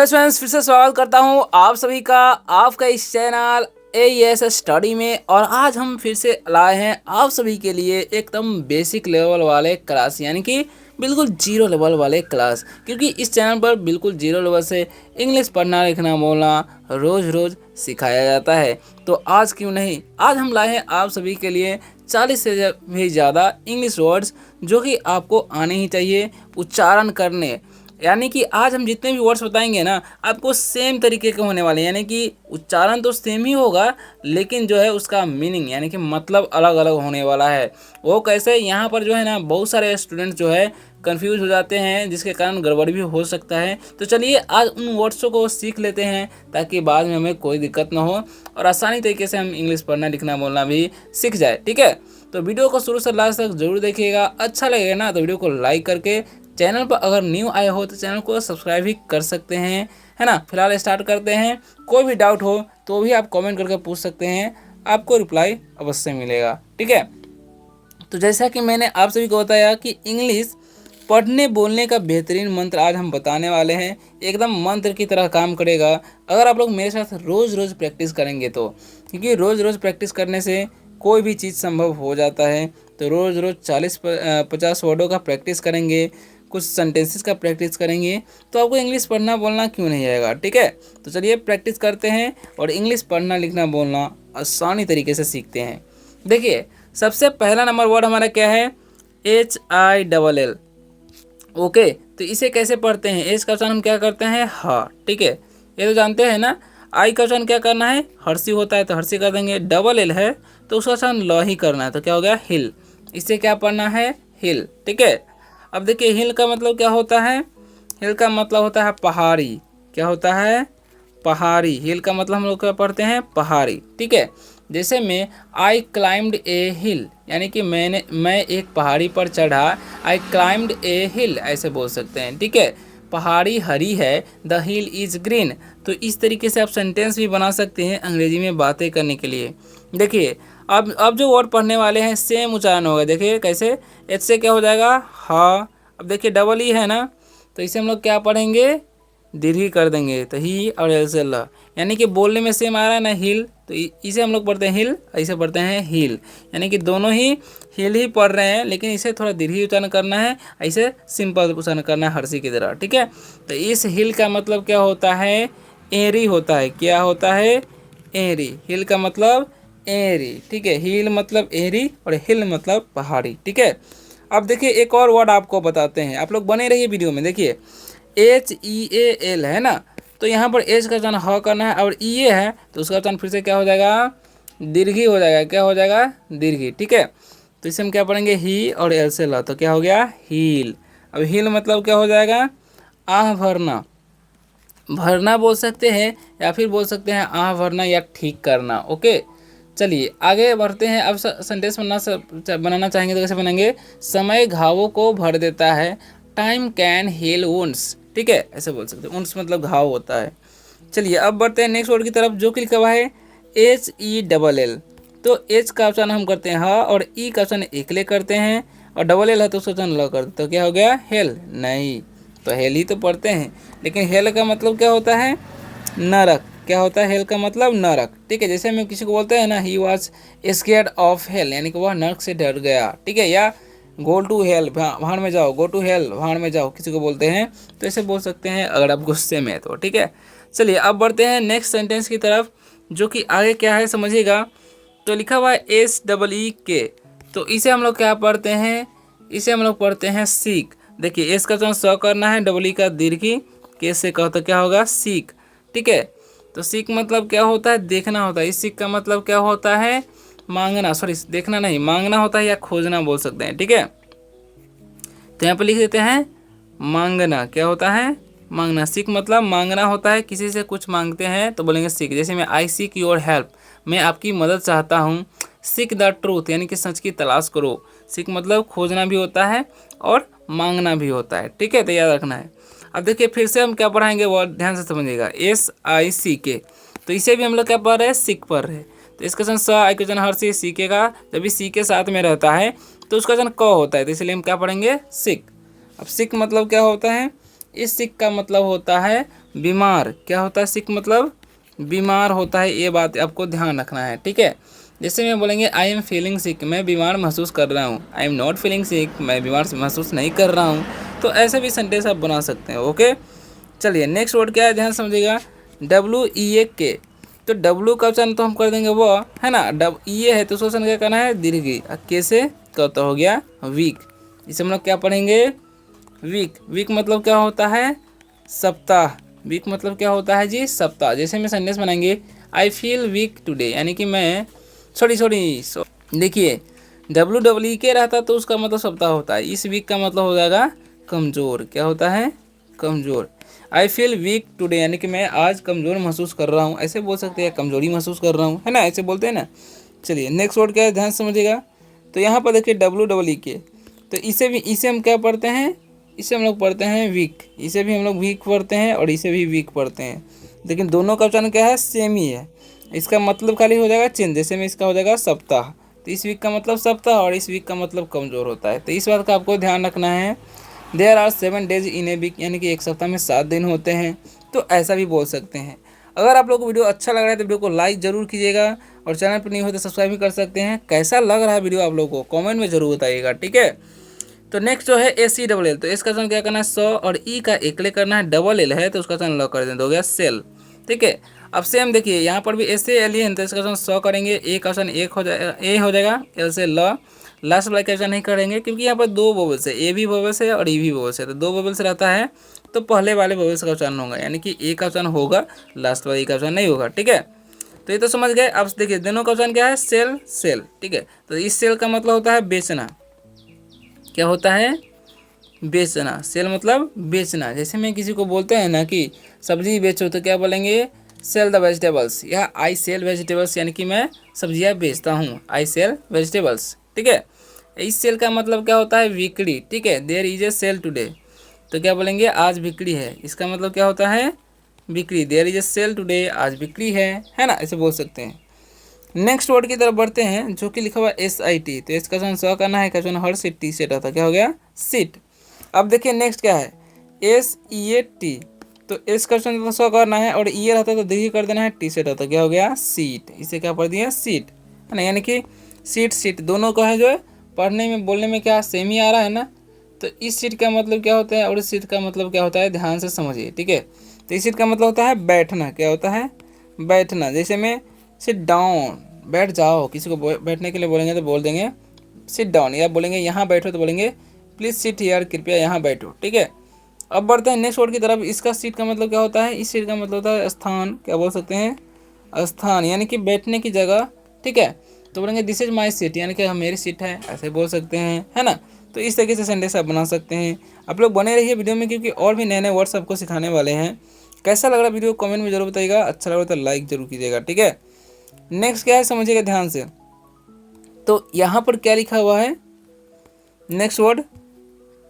Hello friends, फिर से स्वागत करता हूं आप सभी का आपका इस चैनल AES स्टडी में। और आज हम फिर से लाए हैं आप सभी के लिए एकदम बेसिक लेवल वाले क्लास, यानी कि बिल्कुल जीरो लेवल वाले क्लास। क्योंकि इस चैनल पर बिल्कुल जीरो लेवल से इंग्लिश पढ़ना लिखना बोलना रोज़ रोज़ सिखाया जाता है। तो आज क्यों नहीं, आज हम लाए हैं आप सभी के लिए 40 से भी ज़्यादा इंग्लिश वर्ड्स जो कि आपको आने ही चाहिए उच्चारण करने। यानी कि आज हम जितने भी वर्ड्स बताएंगे ना, आपको सेम तरीके के होने वाले हैं। यानी कि उच्चारण तो सेम ही होगा, लेकिन जो है उसका मीनिंग यानी कि मतलब अलग अलग होने वाला है। वो कैसे, यहाँ पर जो है ना बहुत सारे स्टूडेंट्स जो है कंफ्यूज हो जाते हैं, जिसके कारण गड़बड़ भी हो सकता है। तो चलिए आज उन वर्ड्सों को सीख लेते हैं ताकि बाद में हमें कोई दिक्कत ना हो और आसानी तरीके से हम इंग्लिश पढ़ना लिखना बोलना भी सीख जाए। ठीक है, तो वीडियो को शुरू से लास्ट तक जरूर देखिएगा। अच्छा लगेगा ना तो वीडियो को लाइक करके, चैनल पर अगर न्यू आए हो तो चैनल को सब्सक्राइब भी कर सकते हैं, है ना। फिलहाल स्टार्ट करते हैं। कोई भी डाउट हो तो भी आप कमेंट करके पूछ सकते हैं, आपको रिप्लाई अवश्य मिलेगा। ठीक है, तो जैसा कि मैंने आप सभी को बताया कि इंग्लिश पढ़ने बोलने का बेहतरीन मंत्र आज हम बताने वाले हैं। एकदम मंत्र की तरह काम करेगा अगर आप लोग मेरे साथ रोज़ रोज़ प्रैक्टिस करेंगे तो। क्योंकि रोज़ रोज़ प्रैक्टिस करने से कोई भी चीज़ संभव हो जाता है। तो रोज़ रोज़ 40-50 वर्डों का प्रैक्टिस करेंगे, कुछ सेंटेंसेस का प्रैक्टिस करेंगे, तो आपको इंग्लिश पढ़ना बोलना क्यों नहीं आएगा। ठीक है, तो चलिए प्रैक्टिस करते हैं और इंग्लिश पढ़ना लिखना बोलना आसानी तरीके से सीखते हैं। देखिए, सबसे पहला नंबर वर्ड हमारा क्या है, HILL। ओके, तो इसे कैसे पढ़ते हैं। एच का उच्चारण हम क्या करते हैं, हा। ठीक है, ये तो जानते हैं ना। आई का उच्चारण क्या करना है, हर्षी होता है तो हर्षी कर देंगे। डबल एल है तो उसका उच्चारण ल ही करना है, तो क्या हो गया, हिल। इससे क्या पढ़ना है, हिल। ठीक है, अब देखिए हिल का मतलब क्या होता है। हिल का मतलब होता है पहाड़ी। क्या होता है, पहाड़ी। हिल का मतलब हम लोग क्या पढ़ते हैं, पहाड़ी। ठीक है, जैसे मैं आई क्लाइम्ड ए हिल, यानी कि मैं एक पहाड़ी पर चढ़ा। आई क्लाइम्ड ए हिल ऐसे बोल सकते हैं। ठीक है, पहाड़ी हरी है, द हिल इज़ ग्रीन। तो इस तरीके से आप सेंटेंस भी बना सकते हैं अंग्रेजी में बातें करने के लिए। देखिए अब जो वर्ड पढ़ने वाले हैं सेम उच्चारण होगा। देखिए कैसे, एच से क्या हो जाएगा, हा। अब देखिए डबल ई है ना, तो इसे हम लोग क्या पढ़ेंगे, दीर्घी कर देंगे। तो ही और एल से ल, यानी कि बोलने में सेम आ रहा है ना, हिल। तो इसे हम लोग पढ़ते हैं हिल, इसे पढ़ते हैं हिल। यानी कि दोनों ही हिल ही पढ़ रहे हैं, लेकिन इसे थोड़ा दीर्घी उच्चारण करना है, ऐसे सिंपल उच्चारण करना है हर्षी की तरह। ठीक है, तो इस हिल का मतलब क्या होता है, एरी होता है। क्या होता है, एरी। हिल का मतलब एरी। ठीक है, हिल मतलब एरी और हिल मतलब पहाड़ी। ठीक है, अब देखिए एक और वर्ड आपको बताते हैं, आप लोग बने रहिए वीडियो में। देखिए HEAL है ना, तो यहाँ पर एच का उच्चारण ह करना है, और ई है तो उसका उच्चारण फिर से क्या हो जाएगा, दीर्घी हो जाएगा। क्या हो जाएगा, दीर्घी। ठीक है, तो इसे हम क्या पढ़ेंगे, ही और एल से ल, तो क्या हो गया, हील। अब हील मतलब क्या हो जाएगा, आह भरना। भरना बोल सकते हैं या फिर बोल सकते हैं आह भरना या ठीक करना। ओके, चलिए आगे बढ़ते हैं। अब सेंटेंस बनाना चाहेंगे तो कैसे बनाएंगे, समय घावों को भर देता है, टाइम कैन हील वुंड्स। ठीक है, ऐसे बोल सकते हैं, वुंड्स मतलब घाव होता है। चलिए अब बढ़ते हैं नेक्स्ट वर्ड की तरफ जो कि लिखा हुआ है HELL। तो एच का उच्चारण हम करते हैं हा, और ई का उच्चारण एकले करते हैं, और डबल एल है तो उसका उच्चारण ल करते हैं। तो क्या हो गया, हेल। नहीं, तो हेल ही तो पढ़ते हैं, लेकिन हेल का मतलब क्या होता है, नरक। क्या होता है, हेल का मतलब नरक। ठीक है, जैसे हम किसी को बोलते हैं ना, he was scared of hell, यानी कि वह नरक से डर गया। ठीक है, या गो टू हेल, भाड़ में जाओ, गो टू हेल, भाड़ में जाओ किसी को बोलते हैं, तो ऐसे बोल सकते हैं अगर आप गुस्से में तो। ठीक है, चलिए अब बढ़ते हैं नेक्स्ट सेंटेंस की तरफ जो कि आगे क्या है समझिएगा। तो लिखा हुआ है SEEK। तो इसे हम लोग क्या पढ़ते हैं, इसे हम लोग पढ़ते हैं सीख। देखिए एस का उच्चारण स करना है, डबल ई का दीर्घी, के से कहो तो क्या होगा, सीख। ठीक है, तो सीख मतलब क्या होता है, देखना होता है। इस सीख का मतलब क्या होता है, मांगना, सॉरी देखना नहीं, मांगना होता है या खोजना बोल सकते हैं। ठीक है, तो यहाँ पर लिख देते हैं मांगना। क्या होता है, मांगना। सीख मतलब मांगना होता है, किसी से कुछ मांगते हैं तो बोलेंगे सीख। जैसे मैं आई सीक योर हेल्प, मैं आपकी मदद चाहता हूँ। सीक द ट्रूथ, यानी कि सच की तलाश करो। सीख मतलब खोजना भी होता है और मांगना भी होता है। ठीक है, तो याद रखना है। अब देखिए फिर से हम क्या पढ़ाएंगे, वो ध्यान से समझिएगा। SICK, तो इसे भी हम लोग क्या पढ़ रहे हैं, सीख पढ़ रहे हैं। तो इसका वचन स, आई का वचन हर से, सीखेगा। जब भी सी के साथ में रहता है तो उसका वचन क होता है, तो इसलिए हम क्या पढ़ेंगे, सिख। अब सिख मतलब क्या होता है, इस सिख का मतलब होता है बीमार क्या होता है, सिक मतलब बीमार होता है, ये बात आपको ध्यान रखना है, ठीक है। जैसे मैं बोलेंगे आई एम फीलिंग सिक, मैं बीमार महसूस कर रहा हूँ। आई एम नॉट फीलिंग सिक, मैं बीमार महसूस नहीं कर रहा हूँ। तो ऐसे भी सेंटेंस आप बना सकते हैं, ओके। चलिए नेक्स्ट वर्ड क्या है, ध्यान समझिएगा, WEAK। तो W का उच्चारण तो हम कर देंगे वो, है ना। डब ये है तो शोषण क्या करना है, दीर्घ। कैसे कहता हो गया वीक, इसे हम लोग क्या पढ़ेंगे, वीक। वीक मतलब क्या होता है, सप्ताह। वीक मतलब क्या होता है जी, सप्ताह। जैसे में सेंटेंस बनाएंगे, आई फील वीक टुडे, यानी कि मैं देखिए WEAK रहता तो उसका मतलब सप्ताह होता है, इस वीक का मतलब हो जाएगा कमज़ोर। क्या होता है, कमज़ोर। आई फील वीक टुडे, यानी कि मैं आज कमज़ोर महसूस कर रहा हूँ, ऐसे बोल सकते हैं, कमज़ोरी महसूस कर रहा हूँ, है ना, ऐसे बोलते हैं ना। चलिए नेक्स्ट वर्ड क्या है, ध्यान समझिएगा। तो यहाँ पर देखिए WEAK, तो इसे हम क्या पढ़ते हैं, इसे हम लोग पढ़ते हैं वीक। इसे भी हम लोग वीक पढ़ते हैं और इसे भी वीक पढ़ते हैं, लेकिन दोनों का उच्चारण क्या है, सेम ही है। इसका मतलब खाली हो जाएगा चेंज, जैसे में इसका हो जाएगा सप्ताह, तो इस वीक का मतलब सप्ताह और इस वीक का मतलब कमज़ोर होता है। तो इस बात का आपको ध्यान रखना है। There are 7 days in a week, यानी कि एक सप्ताह में 7 दिन होते हैं, तो ऐसा भी बोल सकते हैं। अगर आप लोग को वीडियो अच्छा लग रहा है तो वीडियो को लाइक जरूर कीजिएगा, और चैनल पर नहीं हो तो सब्सक्राइब भी कर सकते हैं। कैसा लग रहा है वीडियो आप लोगों को कमेंट में जरूर बताइएगा, ठीक है। तो नेक्स्ट जो है ACLL, तो इसका चलन क्या करना है, 100 और ई का एकले करना है, डबल एल है तो उसका चलन ल कर दें, तो हो गया सेल, ठीक है। अब सेम देखिए यहाँ पर भी SALEN, तो इसका चलन 100 करेंगे, ए का चलन एक हो जाएगा, ए हो जाएगा, एल से ल, लास्ट वाला का चलन नहीं करेंगे क्योंकि यहाँ पर दो वोवेल्स है, ए भी वोवेल्स है और ई भी वोवेल्स है, तो दो वोवेल्स रहता है तो पहले वाले वोवेल्स का उच्चारण होगा, यानी कि ए का उच्चारण होगा, लास्ट वाले का उच्चारण नहीं होगा, ठीक है। तो ये तो समझ गए। अब देखिए दोनों का उच्चारण क्या है, सेल सेल, ठीक है। तो इस सेल का मतलब होता है बेचना, क्या होता है, बेचना। सेल मतलब बेचना। जैसे मैं किसी को बोलते हैं ना कि सब्जी बेचो, तो क्या बोलेंगे, सेल द वेजिटेबल्स, या आई सेल वेजिटेबल्स, यानी कि मैं सब्जियां बेचता हूँ, आई सेल वेजिटेबल्स, ठीक है। इस सेल का मतलब क्या होता है, बिक्री, ठीक है। There is a sale today, तो क्या बोलेंगे, आज बिक्री है, इसका मतलब क्या होता है, बिक्री। There is a sale today, आज बिक्री है ना, ऐसे बोल सकते हैं। नेक्स्ट वर्ड की तरफ बढ़ते हैं, जो कि लिखा हुआ SIT, तो इसका चलन स करना है, का चलन हर सीट टी सेट आता, क्या हो गया, सीट। अब देखिए नेक्स्ट क्या है, SEAT, तो एस का चलन स करना है और ई रहता तो दीर्घ कर देना है, टी सेट आता, क्या हो गया, सीट। इसे क्या पढ़ दिया, सीट, है ना, यानी कि सीट सीट दोनों का है, जो है पढ़ने में बोलने में क्या सेम ही आ रहा है ना। तो इस सीट का मतलब क्या होता है और इस सीट का मतलब क्या होता है, ध्यान से समझिए, ठीक है। तो इस सीट का मतलब होता है बैठना, क्या होता है, बैठना। जैसे में सिट डाउन, बैठ जाओ, किसी को बैठने के लिए बोलेंगे तो बोल देंगे सिट डाउन, या बोलेंगे यहाँ बैठो तो बोलेंगे प्लीज़ सिट हियर, कृपया यहाँ बैठो, ठीक है। अब बढ़ते हैं नेक्स्ट वर्ड की तरफ। इसका सीट का मतलब क्या होता है, इस सीट का मतलब होता है स्थान, क्या बोल सकते हैं, स्थान, यानी कि बैठने की जगह, ठीक है। तो बोलेंगे दिस इज माई सीट, यानी कि मेरी सीट है, ऐसे बोल सकते हैं, है ना। तो इस तरीके से सेंटेंस आप बना सकते हैं। आप लोग बने रहिए वीडियो में, क्योंकि और भी नए नए वर्ड्स आपको सिखाने वाले हैं। कैसा लग रहा वीडियो कमेंट में जरूर बताइएगा, अच्छा लग रहा तो लाइक जरूर कीजिएगा, ठीक है। नेक्स्ट क्या है, समझिएगा ध्यान से। तो यहाँ पर क्या लिखा हुआ है, नेक्स्ट वर्ड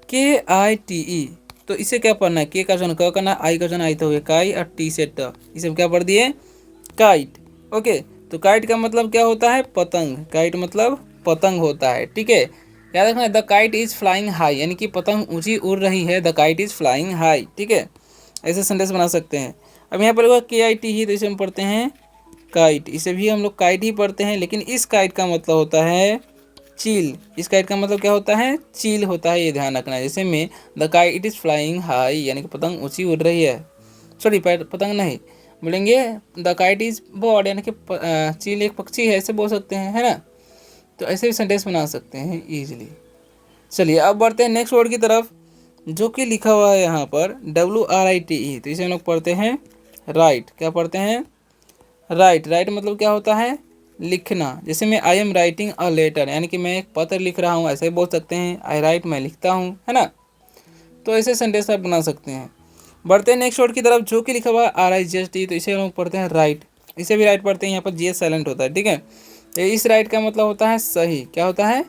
KITE, तो इसे क्या पढ़ना है, के का चलन क करना, आई का चलन आई तो हो गया काई, और टी से ट, इसे हम क्या पढ़ दिए, काइट, ओके। तो काइट का मतलब क्या होता है, पतंग। काइट मतलब पतंग होता है, ठीक है। याद रखना, the kite is flying high, यानी कि पतंग ऊंची उड़ रही है, the kite is flying high, ठीक है। ऐसे सेंटेंस बना सकते हैं। अब यहाँ पर KIT ही, तो इसे हम पढ़ते हैं काइट, इसे भी हम लोग काइट ही पढ़ते हैं, लेकिन इस काइट का मतलब होता है चील। इस काइट का मतलब क्या होता है, चील होता है, ये ध्यान रखना है। जैसे में the kite is flying high, यानी कि पतंग ऊंची उड़ रही है, सॉरी पतंग नहीं, बोलेंगे द काइट इज बर्ड, यानी कि चील एक पक्षी है, ऐसे बोल सकते हैं, है ना। तो ऐसे भी सेंटेंस बना सकते हैं ईजिली। चलिए अब बढ़ते हैं नेक्स्ट वर्ड की तरफ, जो कि लिखा हुआ है यहाँ पर WRITE, तो इसे हम लोग पढ़ते हैं राइट। क्या पढ़ते हैं, राइट। राइट मतलब क्या होता है, लिखना। जैसे मैं I am writing a letter, यानी कि मैं एक पत्र लिख रहा हूँ, ऐसे बोल सकते हैं। आई राइट, मैं लिखता हूँ, है ना। तो ऐसे सेंटेंस आप बना सकते हैं। बढ़ते हैं नेक्स्ट वर्ड की तरफ, जो कि लिखा हुआ है RIGHT, तो इसे हम लोग पढ़ते हैं राइट। इसे भी राइट पढ़ते हैं, यहाँ पर GH साइलेंट होता है, ठीक है। तो इस राइट का मतलब होता है सही। क्या होता है,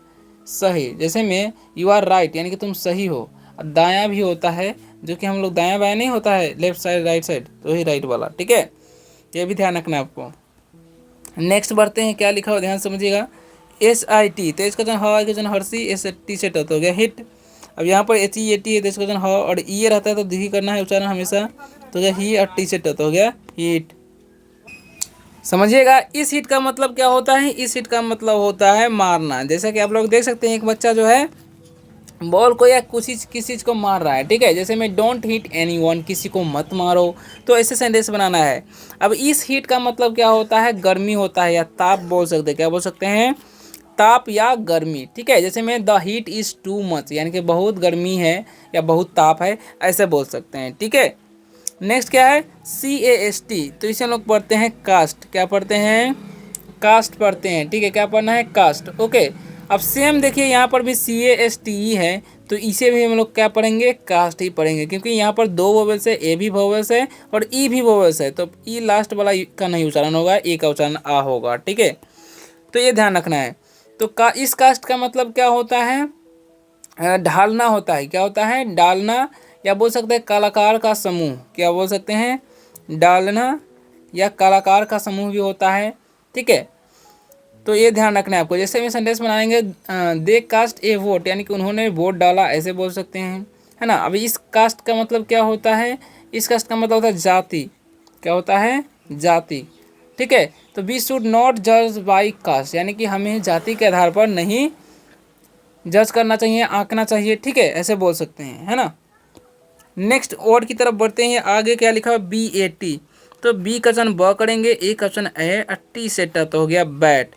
सही। जैसे में यू आर राइट, यानी कि तुम सही हो। दायां भी होता है, जो कि हम लोग दायां बायां नहीं होता है, लेफ्ट साइड राइट साइड, तो वही राइट वाला, ठीक है। ये भी ध्यान रखना है आपको। नेक्स्ट बढ़ते हैं, क्या लिखा हुआ ध्यान समझिएगा, SIT, तो इसका जन ह, जन हर्षी, ST से टत हो गया हिट। अब यहाँ पर HEAT है, तो इसका जन ह और ई रहता है तो दीर्घ करना है उच्चारण हमेशा, तो क्या ही और टी से ट तो हो गया हीट। समझिएगा इस हिट का मतलब क्या होता है, इस हिट का मतलब होता है मारना। जैसा कि आप लोग देख सकते हैं एक बच्चा जो है बॉल को या कुछ किसी चीज़ को मार रहा है, ठीक है। जैसे मैं डोंट हिट एनीवन, किसी को मत मारो, तो ऐसे सेंटेंस बनाना है। अब इस हीट का मतलब क्या होता है, गर्मी होता है या ताप बोल सकते हैं। क्या बोल सकते हैं, ताप या गर्मी, ठीक है। जैसे मैं the heat is too much, यानी कि बहुत गर्मी है या बहुत ताप है, ऐसे बोल सकते हैं, ठीक है। नेक्स्ट क्या है, CAST, तो इसे हम लोग पढ़ते हैं कास्ट। क्या पढ़ते हैं, कास्ट पढ़ते हैं, ठीक है। क्या पढ़ना है, कास्ट, ओके। अब सेम देखिए यहाँ पर भी CAST ही है, तो इसे भी हम लोग क्या पढ़ेंगे, कास्ट ही पढ़ेंगे, क्योंकि यहाँ पर दो वोवेल्स है, ए भी वोवेल्स है और ई भी वोवेल्स है, तो ई लास्ट वाला का नहीं उच्चारण होगा, ए का उच्चारण आ होगा, ठीक है। तो ये ध्यान रखना है। तो इस कास्ट का मतलब क्या होता है, ढालना होता है। क्या होता है, डालना, या बोल सकते हैं कलाकार का समूह। क्या बोल सकते हैं, डालना या कलाकार का समूह भी होता है, ठीक है। तो ये ध्यान रखना है आपको। जैसे में सेंटेंस बनाएंगे, दे कास्ट ए वोट, यानी कि उन्होंने वोट डाला, ऐसे बोल सकते हैं, है ना। अभी इस कास्ट का मतलब क्या होता है, इस कास्ट का मतलब होता है जाति। क्या होता है, जाति, ठीक है। तो वी शुड नॉट जज बाई कास्ट, यानी कि हमें जाति के आधार पर नहीं जज करना चाहिए, आंकना चाहिए, ठीक है, ऐसे बोल सकते हैं, है ना। नेक्स्ट वर्ड की तरफ बढ़ते हैं। आगे क्या लिखा हुआ, BAT, तो बी का वचन ब करेंगे, ए का वचन ए, टी से ट तो हो गया बैट।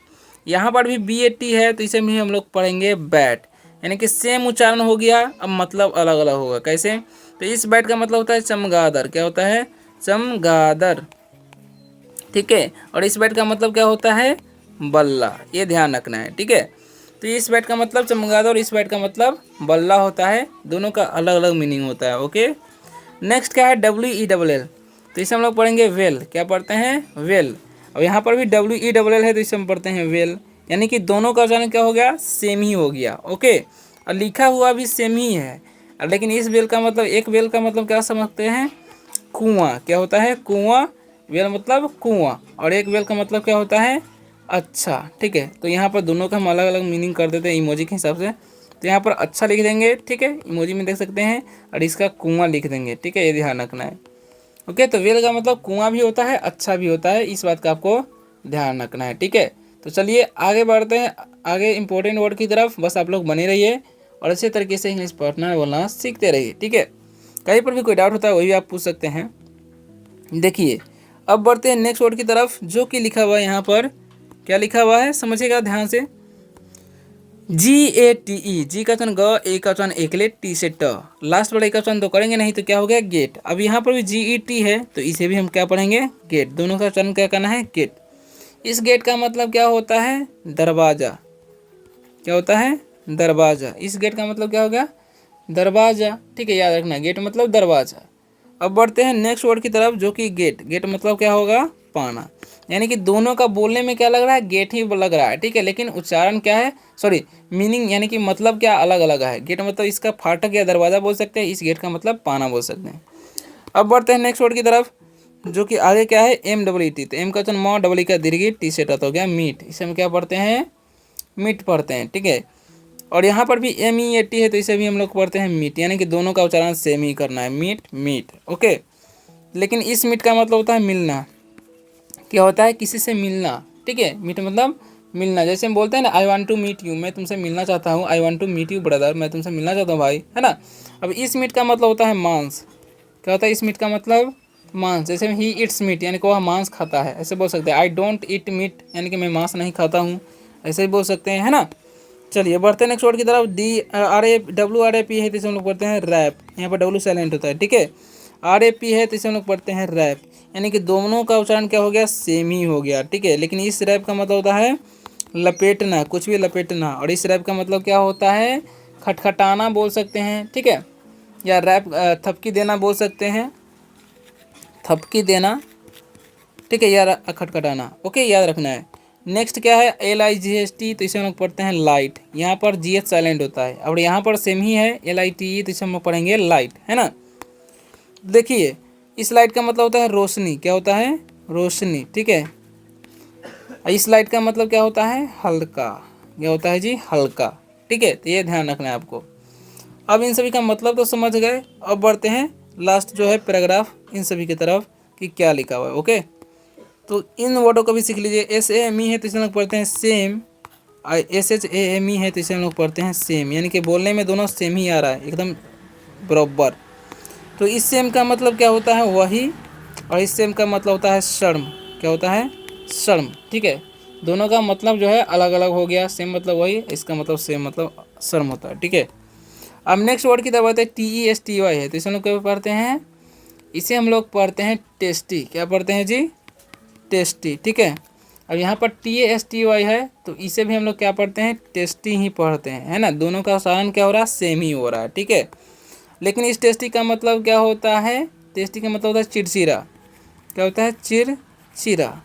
यहाँ पर भी BAT है, तो इसे भी हम लोग पढ़ेंगे बैट, यानी कि सेम उच्चारण हो गया, अब मतलब अलग अलग होगा। कैसे, तो इस बैट का मतलब होता है चमगादड़। क्या होता है, चमगादड़, ठीक है। और इस बैट का मतलब क्या होता है, बल्ला, ये ध्यान रखना है, ठीक है। तो इस बैट का मतलब चमगादड़ और इस बैट का मतलब बल्ला होता है, दोनों का अलग अलग मीनिंग होता है, ओके। नेक्स्ट क्या है, WELL, तो इसे हम लोग पढ़ेंगे वेल। क्या पढ़ते हैं, वेल। और यहाँ पर भी WELL है, तो इसे हम पढ़ते हैं वेल, यानी कि दोनों का उच्चारण क्या हो गया, सेम ही हो गया, ओके। और लिखा हुआ भी सेम ही है, लेकिन इस वेल का मतलब, एक वेल का मतलब क्या समझते हैं, कुआं। क्या होता है, कुआं, वेल मतलब कुआं, और एक वेल का मतलब क्या होता है, अच्छा, ठीक है। तो यहाँ पर दोनों का हम अलग अलग मीनिंग कर देते हैं इमोजी के हिसाब से। तो यहाँ पर अच्छा लिख देंगे, ठीक है, इमोजी में देख सकते हैं, और इसका कुआं लिख देंगे, ठीक है, ये ध्यान रखना है, ओके। तो वेल का मतलब कुआं भी होता है, अच्छा भी होता है, इस बात का आपको ध्यान रखना है, ठीक है। तो चलिए आगे बढ़ते हैं, आगे इंपॉर्टेंट वर्ड की तरफ। बस आप लोग बने रहिए और अच्छे तरीके से इंग्लिश पढ़ना बोलना सीखते रहिए, ठीक है। कहीं पर भी कोई डाउट होता है वही आप पूछ सकते हैं। देखिए अब बढ़ते हैं नेक्स्ट वर्ड की तरफ, जो कि लिखा हुआ है यहाँ पर। क्या लिखा हुआ है, समझिएगा ध्यान से, GATE, जी का वचन ग, ए का वचन एकले, टी से ट, लास्ट वाला का वचन तो करेंगे नहीं, तो क्या हो गया, गेट। अब यहाँ पर भी GET है, तो इसे भी हम क्या पढ़ेंगे, गेट। दोनों का वचन क्या करना है, गेट। इस गेट का मतलब क्या होता है, दरवाजा। क्या होता है, दरवाजा। इस गेट का मतलब क्या हो गया, दरवाजा, ठीक है, याद रखना, गेट मतलब दरवाजा। अब बढ़ते हैं नेक्स्ट वर्ड की तरफ, जो कि गेट। गेट मतलब क्या होगा, पाना, यानी कि दोनों का बोलने में क्या लग रहा है, गेट ही लग रहा है, ठीक है, लेकिन उच्चारण क्या है, सॉरी मीनिंग, यानी कि मतलब क्या अलग अलग है। गेट मतलब इसका फाटक या दरवाज़ा बोल सकते हैं, इस गेट का मतलब पाना बोल सकते हैं। अब बढ़ते हैं नेक्स्ट वर्ड की तरफ, जो कि आगे क्या है, MEET, तो एम का वचन म, डबल ई का दीर्घ, टी से ट हो गया मीट। इसे हम क्या पढ़ते हैं, मीट पढ़ते हैं, ठीक है। और यहाँ पर भी MEAT है, तो इसे भी हम लोग पढ़ते हैं मीट, यानी कि दोनों का उच्चारण सेम ही करना है, मीट मीट, ओके। लेकिन इस मीट का मतलब होता है मिलना। क्या होता है, किसी से मिलना, ठीक है। मीट मतलब मिलना, जैसे हम बोलते हैं ना, I want to meet you, मैं तुमसे मिलना चाहता हूँ, I want to meet you brother, मैं तुमसे मिलना चाहता हूँ भाई, है ना। अब इस मीट का मतलब होता है मांस। क्या होता है, इस मीट का मतलब मांस। जैसे ही इट्स मीट, यानी कि वह मांस खाता है, ऐसे बोल सकते हैं। आई डोंट ईट मीट, यानी कि मैं मांस नहीं खाता हूँ, ऐसे ही बोल सकते हैं, है ना। चलिए बढ़ते हैं नेक्स्ट वर्ड की तरफ। WRAP है, तो इसे हम लोग पढ़ते हैं रैप। यहाँ पर डब्ल्यू साइलेंट होता है, ठीक है। RAP है, तो इसे हम लोग पढ़ते हैं रैप, यानी कि दोनों का उच्चारण क्या हो गया, सेम ही हो गया, ठीक है। लेकिन इस रैप का मतलब होता है लपेटना, कुछ भी लपेटना, और इस रैप का मतलब क्या होता है, खटखटाना बोल सकते हैं, ठीक है, या रैप थपकी देना बोल सकते हैं, थपकी देना, ठीक है, या खटखटाना, ओके, याद रखना है। नेक्स्ट क्या है, LIGHT, तो इसे हम लोग पढ़ते हैं लाइट। यहाँ पर GH साइलेंट होता है, और यहाँ पर सेम ही है LITE, तो इसे हम लोग पढ़ेंगे लाइट, है ना। देखिए इस लाइट का मतलब होता है रोशनी। क्या होता है, रोशनी, ठीक है। इस लाइट का मतलब क्या होता है, हल्का। क्या होता है जी, हल्का, ठीक है। तो ये ध्यान रखना है आपको। अब इन सभी का मतलब तो समझ गए। अब बढ़ते हैं लास्ट जो है पैराग्राफ इन सभी की तरफ कि क्या लिखा हुआ है। ओके, तो इन वर्डों को भी सीख लीजिए। SAME है तो इसे हम लोग पढ़ते हैं सेम, SHAME है तो इसे हम लोग पढ़ते हैं सेम, यानी कि बोलने में दोनों सेम ही आ रहा है, एकदम बराबर। तो इस सेम का मतलब क्या होता है, वही, और इस सेम का मतलब होता है शर्म। क्या होता है, शर्म। ठीक है, दोनों का मतलब जो है अलग अलग हो गया। सेम मतलब वही, इसका मतलब सेम मतलब शर्म होता है। ठीक है, अब नेक्स्ट वर्ड की तरफ आते हैं। TESTY है तो इसे हम लोग क्या पढ़ते हैं, इसे हम लोग पढ़ते हैं टेस्टी। क्या पढ़ते हैं जी, टेस्टी। ठीक है, अब यहाँ पर TASTY है तो इसे भी हम लोग क्या पढ़ते हैं, टेस्टी ही पढ़ते हैं, है ना। दोनों का उच्चारण क्या हो रहा है, सेम ही हो रहा है। ठीक है, लेकिन इस टेस्टी का मतलब क्या होता है, टेस्टी का मतलब होता है चिड़चिड़ा। क्या होता है, चिड़चिड़ा।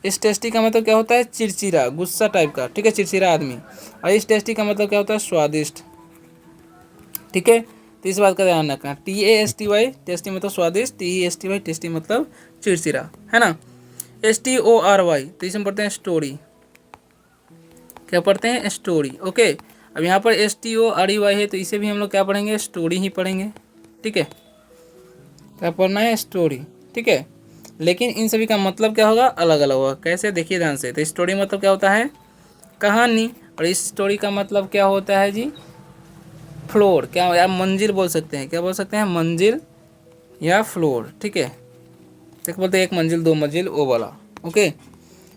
इस टेस्टी का मतलब क्या होता है, चिड़चिड़ा, गुस्सा टाइप का। ठीक है, चिड़चिड़ा आदमी। और इस टेस्टी का मतलब क्या होता है, स्वादिष्ट। ठीक है, तो इस बात का ध्यान रखना। TASTY टेस्टी मतलब स्वादिष्ट, TESTY टेस्टी मतलब चिड़चिड़ा, है ना। STORY तो इसे हम पढ़ते हैं स्टोरी। क्या पढ़ते हैं, स्टोरी। ओके, अब यहाँ पर STORY है तो इसे भी हम लोग क्या पढ़ेंगे, स्टोरी ही पढ़ेंगे। ठीक है, क्या पढ़ना है, स्टोरी। ठीक है, लेकिन इन सभी का मतलब क्या होगा, अलग अलग होगा। कैसे, देखिए ध्यान से। तो स्टोरी मतलब क्या होता है, कहानी, और इस स्टोरी का मतलब क्या होता है जी, फ्लोर। क्या यार, मंजिल बोल सकते हैं। क्या बोल सकते हैं, मंजिल या फ्लोर। ठीक है, तो बोलते हैं एक मंजिल, दो मंजिल, वो वाला। ओके,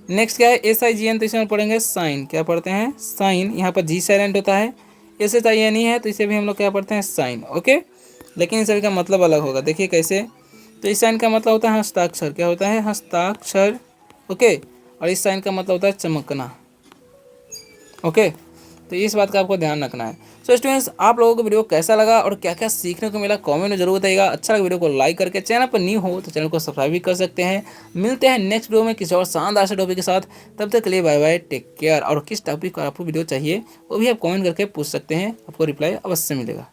नेक्स्ट क्या है, SIGN तो इसे हम पढ़ेंगे साइन। क्या पढ़ते हैं, साइन। यहाँ पर जी साइलेंट होता है, SHINE है तो इसे भी हम लोग क्या पढ़ते हैं, साइन। ओके, लेकिन इन सभी का मतलब अलग होगा। देखिए कैसे, तो इस साइन का मतलब होता है हस्ताक्षर। क्या होता है, हस्ताक्षर। ओके, और इस साइन का मतलब होता है चमकना। ओके, तो इस बात का आपको ध्यान रखना है। सो स्टूडेंट्स, आप लोगों को वीडियो कैसा लगा और क्या क्या सीखने को मिला, कमेंट में जरूर बताइएगा। अच्छा लगा वीडियो को लाइक करके, चैनल पर न्यू हो तो चैनल को सब्सक्राइब भी कर सकते हैं। मिलते हैं नेक्स्ट वीडियो में किसी और शानदार से टॉपिक के साथ। तब तक के लिए बाय बाय, टेक केयर। और किस टॉपिक का आपको वीडियो चाहिए वो भी आप कमेंट करके पूछ सकते हैं, आपको रिप्लाई अवश्य मिलेगा।